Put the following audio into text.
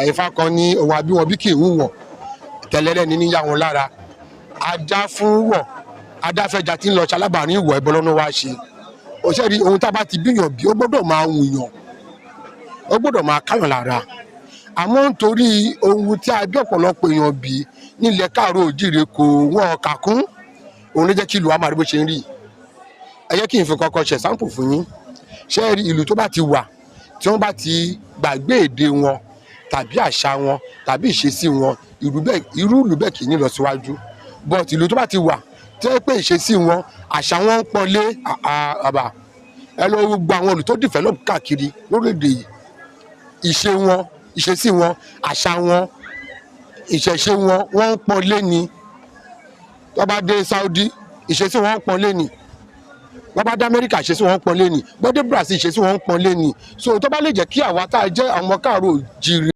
Ifá kan ní ohun àbíwọ́n bí kì í wuwon tẹ̀lẹ́rẹ́ ní níyà wọn lára. Adá fún wọ̀ adáfẹ́jà tí ń lọ ṣalábàárín ìwọ̀ ẹ̀bọ lọ́nà wá ṣe. Ó ṣe rí ohun tá a bá ti bíyàn bí ó gbọ́dọ̀ máa wùyàn, ó gbọ́dọ̀ máa káyàn lára. Àmọ́ nítorí ohun tí a bí ọ̀pọ̀lọpọ̀ èèyàn bí nílẹ̀ káàárọ̀ oòjíire kò wọ́n kà kún, òun ló jẹ́ kí ìlú wa máa rí bó ṣe ń rí. Ẹ jẹ́ kí n fi kọ́kọ́ ṣe sáǹpù fún yín. Ṣé ẹ rí ìlú tó bá ti wà tí wọ́n bá ti gbàgbé èdè wọn tàbí àṣà wọn tàbí ìṣesí wọn, irú ìlú bẹ́ẹ̀ kì í ní lọ síwájú. But ìlú tó bá ti wà tí wọ́n pé ìṣesí wọn àṣà wọn ń pọ́nlé àbà. Ẹ lọ gbogbo àwọn ìlú tó develop káàkiri lórílẹ̀-èdè yìí, ìṣe wọn, ìṣesí wọn, àṣà wọn, ìṣẹ̀ṣe wọn, wọ́n ń pọ́nlé ni. Tó bá dé Saudi, ìṣesí wọn ń pọ́nlé ni. Wọ́n bá dé Amẹ́ríkà, ìṣesí wọn ń pọ́nlé ni. Wọ́n dé Brazil, ìṣesí wọn ń pọ́nlé ni. So tó bá lè jẹ́ kí àwa tá a jẹ́ àwọn káàárọ̀ oòjíire